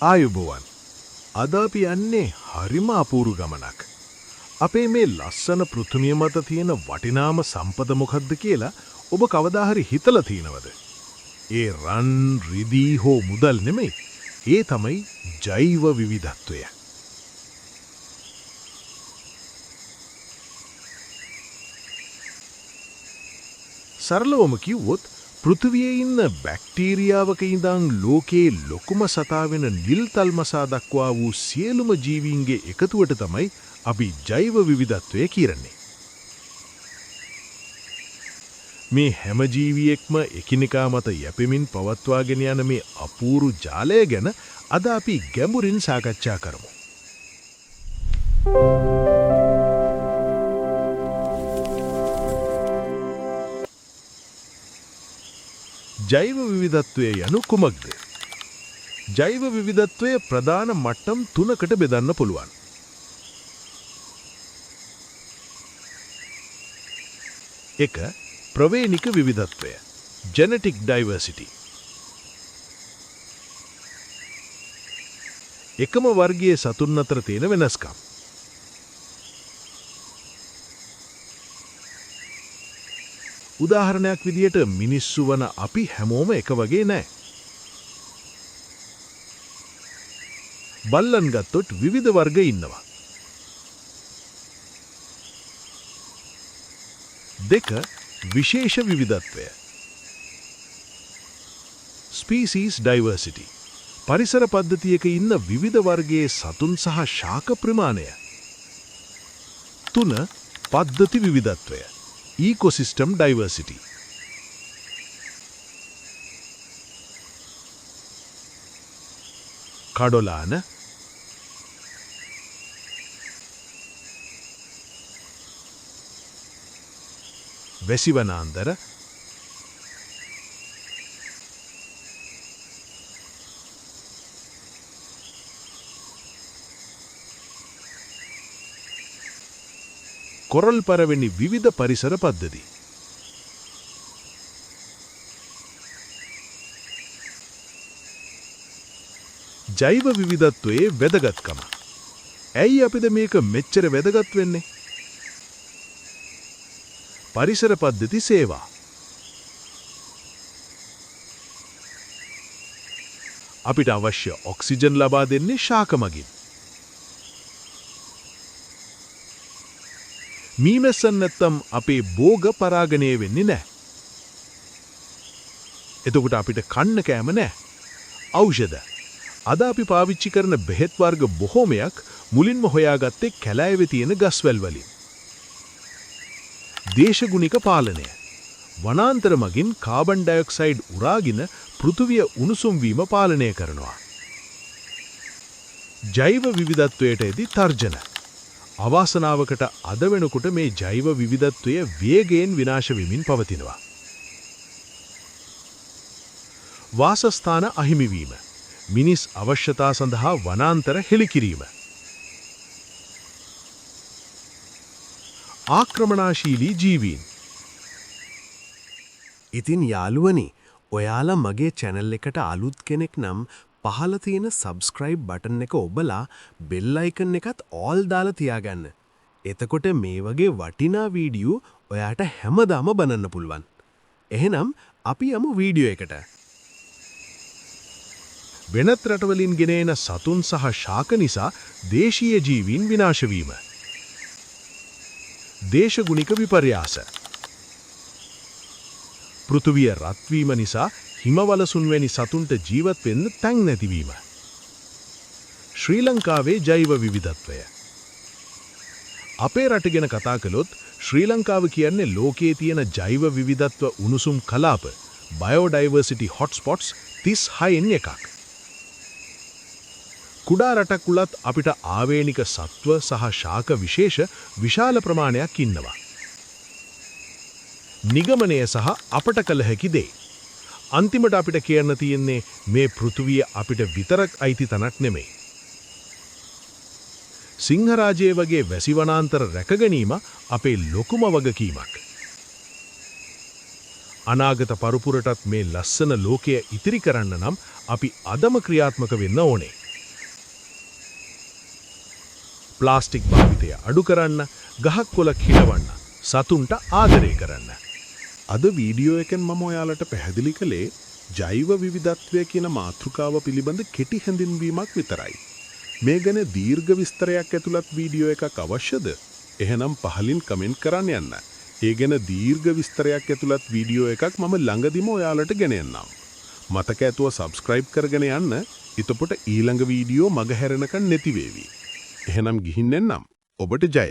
ආයුබෝවන්. අද අපි යන්නේ හරිම අපූරු ගමනක්. අපේ මේ ලස්සන පෘථුවිය මත තියෙන වටිනාම සම්පත මොකක්ද කියලා ඔබ කවදා හරි හිතලා තියෙනවද? ඒ රන්, රිදී හෝ මුදල් නෙමෙයි. ඒ තමයි ජෛව විවිධත්වය. සරලවම කිව්වොත් පෘථිවියේ ඉන්න බැක්ටීරියාවක ඉඳන් ලෝකයේ ලොකුම සතා වෙන නිල් තල්මසා දක්වා වූ සියලුම ජීවීන්ගේ එකතුවට තමයි අපි ජෛව විවිධත්වය කියන්නේ. මේ හැම ජීවියෙක්ම එකිනෙකා මත යැපෙමින් පවත්වාගෙන යන මේ අපූරු ජාලය ගැන අද අපි ගැඹුරින් සාකච්ඡා කරමු. ජෛව විවිධත්වය යනු කුමක්ද? ජෛව විවිධත්වය ප්‍රධාන මට්ටම් 3කට බෙදන්න පුළුවන්. එක ප්‍රවේණික විවිධත්වය ජෙනෙටික් ඩයිවර්සිටි. එකම වර්ගයේ සතුන් අතර තියෙන වෙනස්කම්. උදාහරණයක් විදියට මිනිස්සු වන අපි හැමෝම එක වගේ නෑ. බල්ලන් ගත්තොත් විවිධ වර්ග ඉන්නවා. දෙක විශේෂ විවිධත්වය ස්පීසීස් ඩයිවර්සිටි. පරිසර පද්ධතියක ඉන්න විවිධ වර්ගයේ සතුන් සහ ශාක ප්‍රමාණය. තුන පද්ධති විවිධත්වය ecosystem diversity. කඩොලාන, වැසිවනාන්දර, කොරල් පරවෙනි විවිධ පරිසර පද්ධති. ජෛව විවිධත්වයේ වැදගත්කම. ඇයි අපිට මේක මෙච්චර වැදගත් වෙන්නේ? පරිසර පද්ධති සේවා. අපිට අවශ්‍ය ඔක්සිජන් ලබා දෙන්නේ ශාක මගින්. මීමැස්සන් නැත්තම් අපේ භෝග පරාගණය වෙන්නේ නැහැ. එතකොට අපිට කන්න කෑම නැහැ. ඖෂධ. අද අපි පාවිච්චි කරන බෙහෙත් වර්ග බොහෝමයක් මුලින්ම හොයාගත්තේ කැලෑවේ තියෙන ගස්වැල් වලින්. දේශගුණික පාලනය. වනාන්තර මගින් කාබන් ඩයොක්සයිඩ් උරාගෙන පෘථිවිය උණුසුම් වීම පාලනය කරනවා. ජෛව විවිධත්වයට එදි තර්ජන. අවාසනාවකට අද වෙනකොට මේ ජෛව විවිධත්වය වේගයෙන් විනාශ වෙමින් පවතිනවා. වාසස්ථාන අහිමි වීම. මිනිස් අවශ්‍යතා සඳහා වනාන්තර හෙළිකිරීම. ආක්‍රමණශීලී ජීවීන්. ඉතින් යාළුවනි, ඔයාලා මගේ channel එකට අලුත් කෙනෙක් නම් පහළ තියෙන subscribe button එක ඔබලා bell icon එකත් all දාලා තියාගන්න. එතකොට මේ වගේ වටිනා වීඩියෝ ඔයාට හැමදාම බලන්න පුළුවන්. එහෙනම් අපි යමු වීඩියෝ එකට. වෙනත් රටවලින් ගෙන එන සතුන් සහ ශාක නිසා දේශීය ජීවීන් විනාශ වීම. දේශගුණික විපර්යාස. පෘථිවිය රත් වීම නිසා හිමවලසුන් වැනි සතුන්ට ජීවත් වෙන්න තැන් නැතිවීම. ශ්‍රී ලංකාවේ ජෛව විවිධත්වය. අපේ රට ගැන කතා කළොත් ශ්‍රී ලංකාව කියන්නේ ලෝකයේ තියෙන ජෛව විවිධත්ව උණුසුම් කලාප බයෝඩයිවර්සිටි හොට්ස්පොට්ස් 36න් එකක්. කුඩා රටක් උලත් අපිට ආවේනික සත්ව සහ ශාක විශේෂ විශාල ප්‍රමාණයක් ඉන්නවා. නිගමනය සහ අපට කළ හැකි දේ. අන්තිමට අපිට කියන්න තියෙන්නේ මේ පෘථිවිය අපිට විතරක් අයිති තනක් නෙමෙයි. සිංහරාජයේ වගේ වැසිවනාන්තර රැකගැනීම අපේ ලොකුම වගකීමක්. අනාගත පරපුරටත් මේ ලස්සන ලෝකය ඉතිරි කරන්න නම් අපි අදම ක්‍රියාත්මක වෙන්න ඕනේ. ප්ලාස්ටික් භාවිතය අඩු කරන්න, ගහක් කොළ කිලවන්න, සතුන්ට ආදරය කරන්න. අද වීඩියෝ එකෙන් මම ඔයාලට පැහැදිලි කළේ ජෛව විවිධත්වය කියන මාතෘකාව පිළිබඳ කෙටි හැඳින්වීමක් විතරයි. මේ ගැන දීර්ඝ විස්තරයක් ඇතුළත් වීඩියෝ එකක් අවශ්‍යද? එහෙනම් පහලින් කමෙන්ට් කරන්න යන්න. ඒ ගැන දීර්ඝ විස්තරයක් ඇතුළත් වීඩියෝ එකක් මම ළඟදිම ඔයාලට ගෙන එන්නම්. මතක ඇතුව සබ්ස්ක්‍රයිබ් කරගෙන යන්න. එතකොට ඊළඟ වීඩියෝ මග හැරෙනකන් නැති වේවි. එහෙනම් ගිහින් එන්නම්. ඔබට ජය.